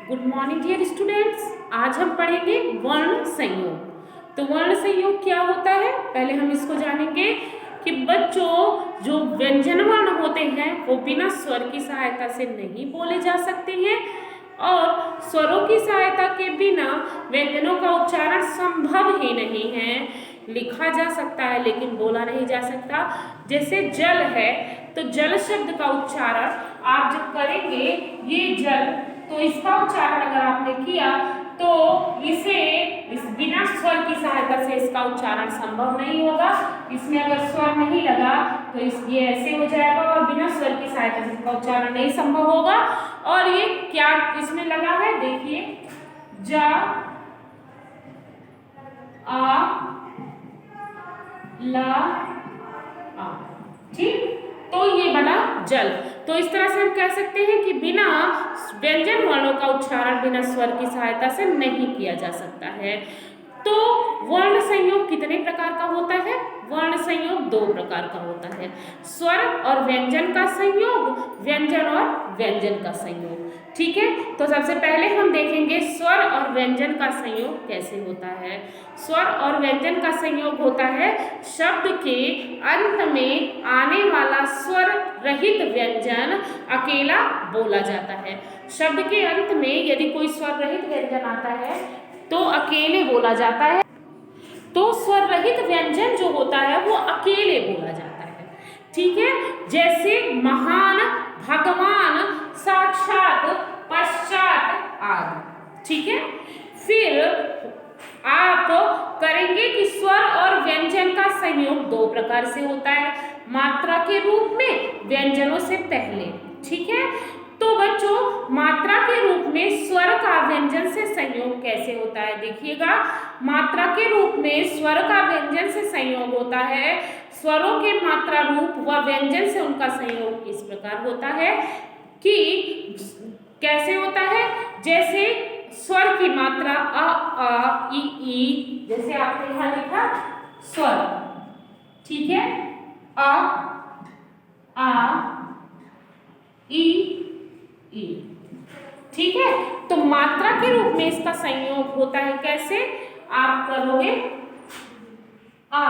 Good morning dear students. आज हम पढ़ेंगे वर्ण संयोग। तो वर्ण संयोग क्या होता है, पहले हम इसको जानेंगे कि बच्चों जो व्यंजन वर्ण होते हैं वो बिना स्वर की सहायता से नहीं बोले जा सकते हैं और स्वरों की सहायता के बिना व्यंजनों का उच्चारण संभव ही नहीं है। लिखा जा सकता है लेकिन बोला नहीं जा सकता। जैसे जल है तो जल शब्द का उच्चारण आप जब करेंगे ये जल, तो इसका उच्चारण अगर आपने किया तो इसे इस बिना स्वर की सहायता से इसका उच्चारण संभव नहीं होगा। इसमें अगर स्वर नहीं लगा तो ये ऐसे हो जाएगा और बिना स्वर की सहायता से इसका उच्चारण नहीं संभव होगा। और ये क्या इसमें लगा है, देखिए ज आ ला आ, ठीक, तो ये बना जल। तो इस तरह से हम कह सकते हैं कि बिना व्यंजन वर्णों का उच्चारण बिना स्वर की सहायता से नहीं किया जा सकता है। तो वर्ण संयोग कितने प्रकार का होता है? वर्ण संयोग दो प्रकार का होता है, स्वर और व्यंजन का संयोग, व्यंजन और व्यंजन का संयोग। ठीक है, तो सबसे पहले हम देखेंगे स्वर और व्यंजन का संयोग कैसे होता है। स्वर और व्यंजन का संयोग होता है शब्द के अंत में आने वाला स्वर रहित व्यंजन अकेला बोला जाता है। शब्द के अंत में यदि कोई स्वर रहित व्यंजन आता है तो अकेले बोला जाता है। तो स्वर रहित व्यंजन जो होता है वो अकेले बोला जाता है। ठीक है, जैसे महान, भगवान, साक्षात, पश्चात आदि। ठीक है, फिर आप करेंगे कि स्वर और व्यंजन का संयोग दो प्रकार से होता है, मात्रा के रूप में, व्यंजनों से पहले। ठीक है, तो बच्चों मात्रा के रूप में स्वर का व्यंजन से संयोग कैसे होता है, देखिएगा। मात्रा के रूप में स्वर का व्यंजन से संयोग होता है, स्वरों के मात्रा रूप व व्यंजन से उनका संयोग इस प्रकार होता है कि कैसे होता है, जैसे स्वर की मात्रा अ ई, जैसे आपने यहां लिखा स्वर, ठीक है, आ ई, ठीक है। तो मात्रा के रूप में इसका संयोग होता है कैसे, आप करोगे आ,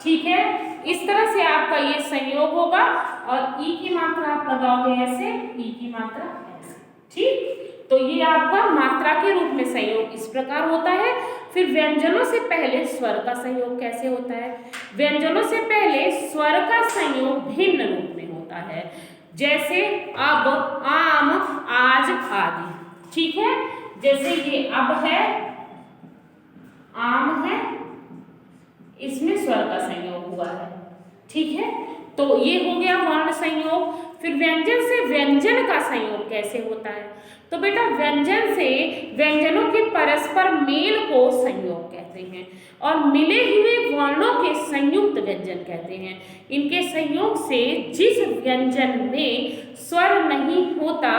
ठीक है, इस तरह से आपका ये संयोग होगा और ई की मात्रा आप लगाओगे ऐसे, ई की मात्रा ऐसे। ठीक, तो ये आपका मात्रा के रूप में संयोग इस प्रकार होता है। फिर व्यंजनों से पहले स्वर का संयोग कैसे होता है? व्यंजनों से पहले स्वर का संयोग भिन्न रूप में होता है, जैसे अब, आम, आज आदि। ठीक है, जैसे ये अब है, आम है, इसमें स्वर का संयोग हुआ है। ठीक है, तो ये हो गया वर्ण संयोग। फिर व्यंजन से व्यंजन का संयोग कैसे होता है? तो बेटा व्यंजन से व्यंजनों के परस्पर मेल को संयोग कहते हैं और मिले हुए वर्णों के संयुक्त व्यंजन कहते हैं। इनके संयोग से जिस व्यंजन में स्वर नहीं होता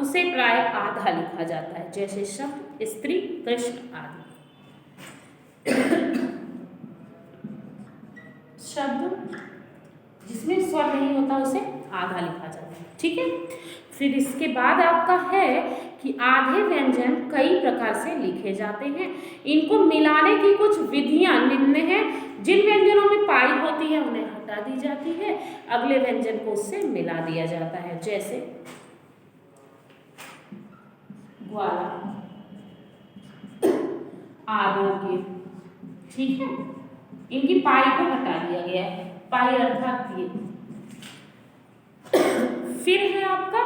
उसे प्राय आधा लिखा जाता है, जैसे शब्द स्त्री, कृष्ण आदि। शब्द जिसमें स्वर नहीं होता उसे आधा लिखा जाता है। ठीक है, फिर इसके बाद आपका है कि आधे व्यंजन कई प्रकार से लिखे जाते हैं। इनको मिलाने की कुछ विधियां निम्न हैं। जिन व्यंजनों में पाई होती है उन्हें हटा दी जाती है, अगले व्यंजन को उससे मिला दिया जाता है, जैसे ग्वाला, आरोग्य। ठीक है, इनकी पाई को हटा दिया गया है, पाई अर्थात ये। फिर है आपका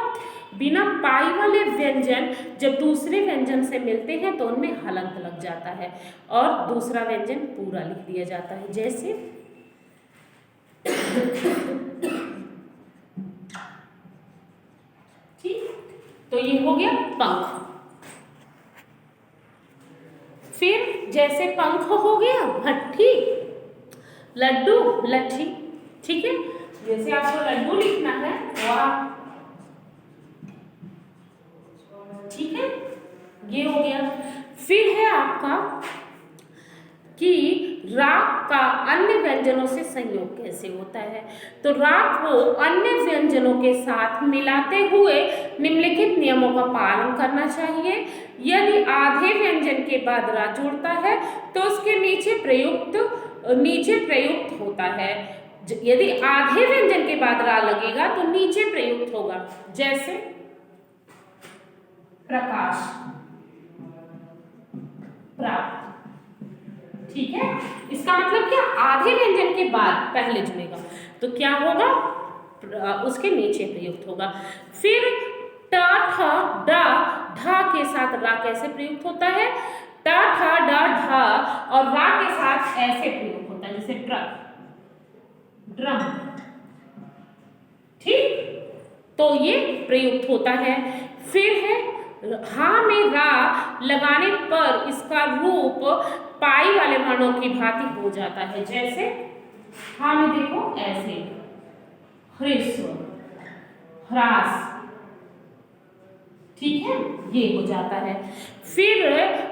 बिना पाई वाले व्यंजन जब दूसरे व्यंजन से मिलते हैं तो उनमें हलंत लग जाता है और दूसरा व्यंजन पूरा लिख दिया जाता है, जैसे ठीक, तो ये हो गया पंख। फिर जैसे पंख हो गया भट्ठी, लड्डू, लट्ठी। ठीक है, जैसे आपको लड्डू लिखना है वाह, ठीक है, ये हो गया। फिर है आपका कि रा का अन्य व्यंजनों से संयोग कैसे होता है। तो रा को अन्य व्यंजनों के साथ मिलाते हुए निम्नलिखित नियमों का पालन करना चाहिए। यदि आधे व्यंजन के बाद रा जुड़ता है तो उसके नीचे प्रयुक्त होता है। यदि आधे व्यंजन के बाद रा लगेगा तो नीचे प्रयुक्त होगा, जैसे प्रकाश, प्राप्त। ठीक है, इसका मतलब क्या, आधे व्यंजन के बाद पहले जुड़ेगा तो क्या होगा, उसके नीचे प्रयुक्त होगा। फिर ट ठ ड ढ के साथ रा कैसे प्रयुक्त होता है, ट ठ ड ढ और रा के साथ ऐसे प्रयुक्त होता है, जैसे ट्रक, ड्रम। ठीक, तो ये प्रयुक्त होता है। फिर है हा में रा लगाने पर इसका रूप पाई वाले वर्णों की भांति हो जाता है, जैसे हा में देखो ऐसे, ह्रस्व, ह्रास। ठीक है, ये हो जाता है। फिर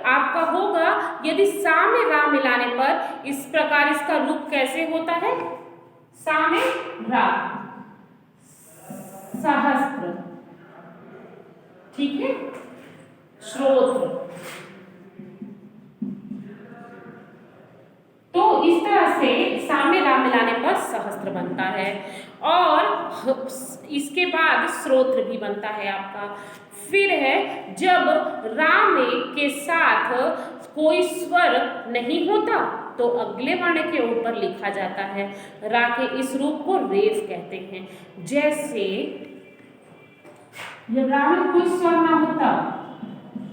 आपका होगा, यदि सा में रा मिलाने पर इस प्रकार इसका रूप कैसे होता है, सा में रा, सहस्त्र। ठीक है, श्रोत्र। तो इस तरह से सा में रा मिलाने पर सहस्त्र बनता है और इसके बाद श्रोत्र भी बनता है आपका। फिर है जब रा में के साथ कोई स्वर नहीं होता तो अगले वर्ण के ऊपर लिखा जाता है। रा के इस रूप को रेफ कहते हैं। जैसे जब रा में कोई स्वर ना होता,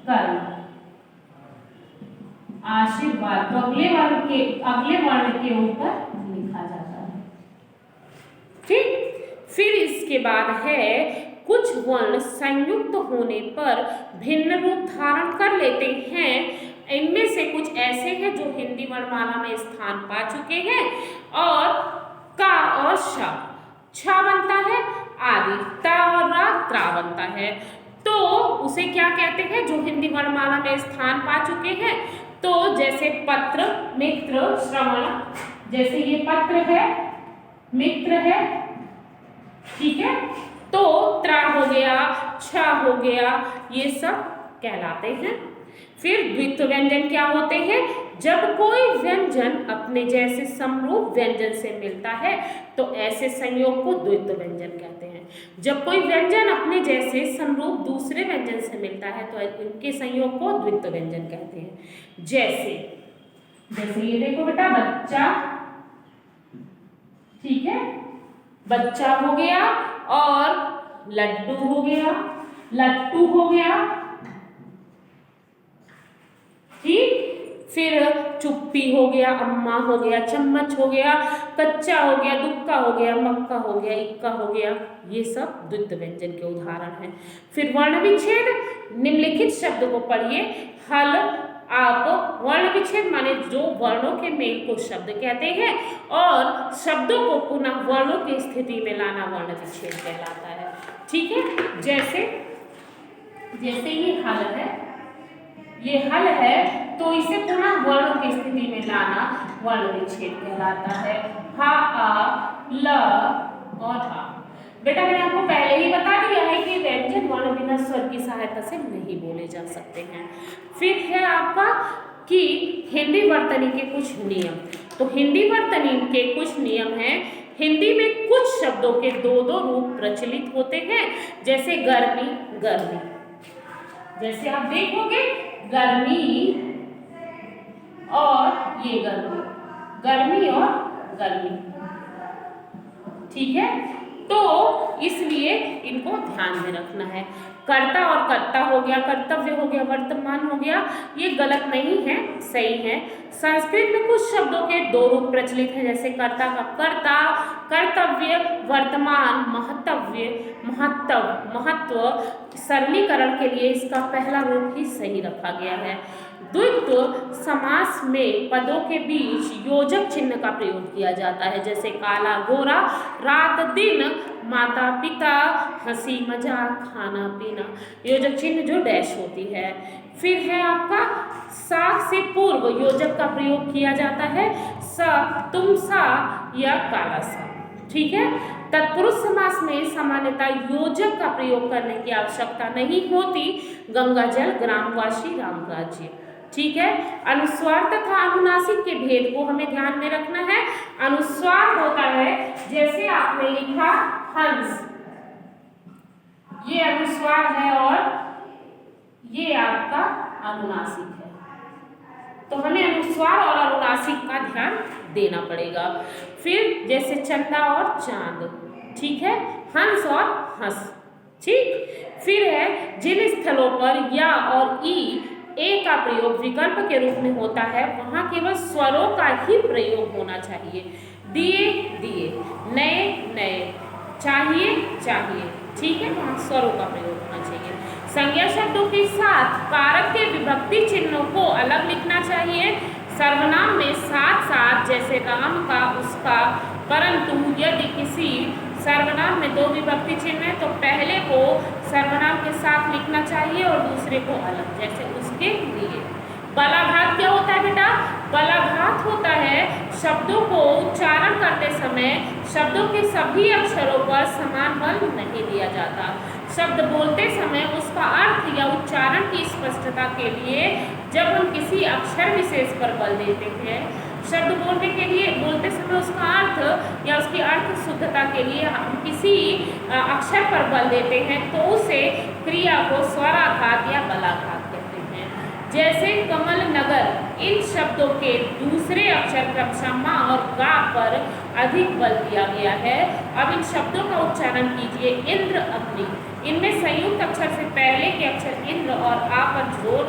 कर्म, आशीर्वाद, तो अगले वर्ण के ऊपर लिखा जाता है। ठीक, फिर इसके बाद है कुछ वर्ण संयुक्त होने पर भिन्न रूप धारण कर लेते हैं। इनमें से कुछ ऐसे हैं जो हिंदी वर्णमाला में स्थान पा चुके हैं, और का और शा, छा बनता है आदि, ता और रा, त्रा बनता है। तो उसे क्या कहते हैं, जो हिंदी वर्णमाला में स्थान पा चुके हैं। तो जैसे पत्र, मित्र, श्रवण, जैसे ये पत्र है, मित्र है। ठीक है, तो त्रा हो गया, छा हो गया, ये सब कहलाते हैं। फिर द्वित्व व्यंजन क्या होते हैं, जब कोई व्यंजन अपने जैसे समरूप व्यंजन से मिलता है तो ऐसे संयोग को द्वित्व व्यंजन कहते हैं। जब कोई व्यंजन अपने जैसे समरूप दूसरे व्यंजन से मिलता है तो इनके संयोग को द्वित्व व्यंजन कहते हैं। जैसे ये देखो बेटा, बच्चा, ठीक है, बच्चा हो गया, और लड्डू हो गया, लट्टू हो गया। ठीक, फिर चुप्पी हो गया, अम्मा हो गया, चम्मच हो गया, कच्चा हो गया, दुक्का हो गया, मक्का हो गया, इक्का हो गया। ये सब द्वित्व व्यंजन के उदाहरण हैं। फिर वर्ण विच्छेद, निम्नलिखित शब्द को पढ़िए। हल, आप, वर्ण विच्छेद माने जो वर्णों के मेल को शब्द कहते हैं और शब्दों को पुनः वर्णों की स्थिति में लाना वर्ण विच्छेद कहलाता है। ठीक है, जैसे ये हल है, ये हल है, तो इसे पुनः वर्णों की स्थिति में लाना वर्ण विच्छेद कहलाता है। हा, आ, ल और आ। बेटा मैंने आपको पहले ही बता दिया है कि व्यंजन वर्ण बिना स्वर की सहायता से नहीं बोले जा सकते हैं। फिर है आपका कि हिंदी वर्तनी के कुछ नियम। तो हिंदी वर्तनी के कुछ नियम हैं। हिंदी में कुछ शब्दों के दो दो रूप प्रचलित होते हैं, जैसे गर्मी, गर्मी। जैसे आप देखोगे गर्मी और ये गर्मी, गर्मी और गर्मी। ठीक है, तो इसलिए इनको ध्यान में रखना है। कर्ता और कर्ता हो गया, कर्तव्य हो गया, वर्तमान हो गया, ये गलत नहीं है, सही है। संस्कृत में कुछ शब्दों के दो रूप प्रचलित हैं, जैसे कर्ता का कर्ता, कर्तव्य, वर्तमान, महतव्य। महत्व सरलीकरण के लिए इसका पहला रूप ही सही रखा गया है। द्वित्व समास में पदों के बीच योजक चिन्ह का प्रयोग किया जाता है, जैसे काला गोरा, रात दिन, माता पिता, हंसी मजाक, खाना पीना। योजक चिन्ह जो डैश होती है। फिर है आपका सा से पूर्व योजक का प्रयोग किया जाता है, स, तुम सा या काला सा। ठीक है। तत्पुरुष समास में सामान्यतः योजक का प्रयोग करने की आवश्यकता नहीं होती, गंगा जल, ग्रामवासी, राम राज्य। ठीक है। अनुस्वार तथा अनुनासिक के भेद को हमें ध्यान में रखना है। अनुस्वार होता है जैसे आपने लिखा हंस, ये अनुस्वार है और ये आपका अनुनासिक है, तो हमें अनुस्वार और अनुनासिक का ध्यान देना पड़ेगा। फिर जैसे चंदा और चांद, ठीक है, हंस और हंस। ठीक। फिर है जिन स्थलों पर या और ई ए का प्रयोग विकल्प के रूप में होता है वहां केवल स्वरों का ही प्रयोग होना चाहिए। दिए दिए, नए नए, चाहिए चाहिए। ठीक है, वहां स्वरों का प्रयोग होना चाहिए। संज्ञा शब्दों के साथ कारक के विभक्ति चिन्हों को अलग लिखना चाहिए। सर्वनाम में साथ साथ, जैसे राम का, उसका, परंतु यदि किसी सर्वनाम में दो विभक्ति चिन्ह है तो पहले को सर्वनाम के साथ लिखना चाहिए और दूसरे को अलग, जैसे उसके लिए। बलाघात क्या होता है बेटा? बलाघात होता है शब्दों को उच्चारण करते समय शब्दों के सभी अक्षरों पर समान बल नहीं दिया जाता। शब्द बोलते समय उसका अर्थ या उच्चारण की स्पष्टता के लिए जब हम किसी अक्षर विशेष पर बल देते हैं, शब्द बोलते समय उसका अर्थ या उसकी अर्थ शुद्धता के लिए हम किसी अक्षर पर बल देते हैं तो उसे क्रिया को स्वराघात या बलाघात कहते हैं। जैसे कमल नगर, इन शब्दों के दूसरे अक्षर क्रमशः मा और गा पर अधिक बल दिया गया है। अब इन शब्दों का उच्चारण कीजिए। इंद्र, अग्नि, इनमें संयुक्त अक्षर से पहले के अक्षर इंद्र और आ पर जोर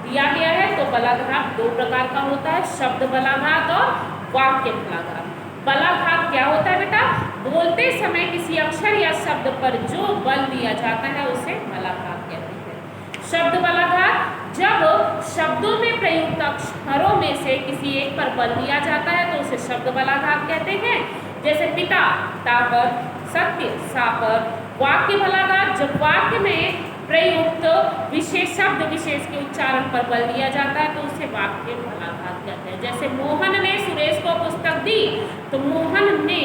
दिया गया है। तो बलाघात दो प्रकार का होता है, शब्द बलाघात और वाक्य बलाघात। बलाघात क्या होता है बेटा? बोलते समय किसी अक्षर या शब्द पर जो बल दिया जाता है उसे बलाघात कहते हैं। शब्द बलाघात जब शब्दों में प्रयुक्त अक्षरों में से किसी एक पर बल दिया जाता है तो उसे शब्द बलाघात कहते हैं। जैसे पिता, ता पर, सत्य, सा पर। वाक्य बलाघात जब वाक्य में प्रयुक्त विशेष शब्द विशेष के उच्चारण पर बल दिया जाता है तो उसे वाक्य बलाघात कहते हैं। जैसे मोहन ने सुरेश को पुस्तक दी, तो मोहन ने,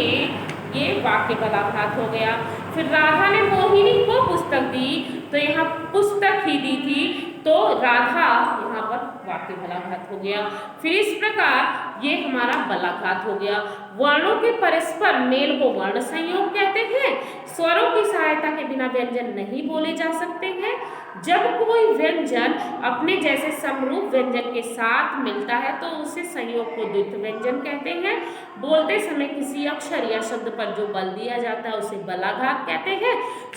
ये वाक्य बलाघात हो गया। फिर राधा ने मोहिनी को पुस्तक दी, तो यहाँ पुस्तक ही दी थी तो राधा यहाँ पर वाक्य बलाघात हो गया। फिर इस प्रकार ये हमारा बलाघात हो गया। वर्णों के परस्पर मेल को वर्ण संयोग कहते हैं। स्वरों की सहायता के बिना व्यंजन नहीं बोले जा सकते हैं। जब कोई व्यंजन अपने जैसे समरूप व्यंजन के साथ मिलता है तो उसे संयोग को द्वित्व व्यंजन कहते हैं। बोलते समय किसी अक्षर या शब्द पर जो बल दिया जाता है उसे बलाघात कहते हैं।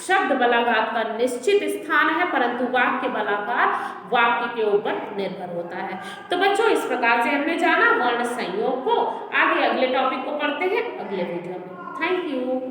शब्द बलाघात का निश्चित स्थान है, परंतु वाक्य बलाघात वाक्य के ऊपर निर्भर होता है। तो बच्चों, इस प्रकार से हमने जाना वर्ण संयोग को। आगे अगले टॉपिक को पढ़ते हैं अगले वीडियो में। Thank you.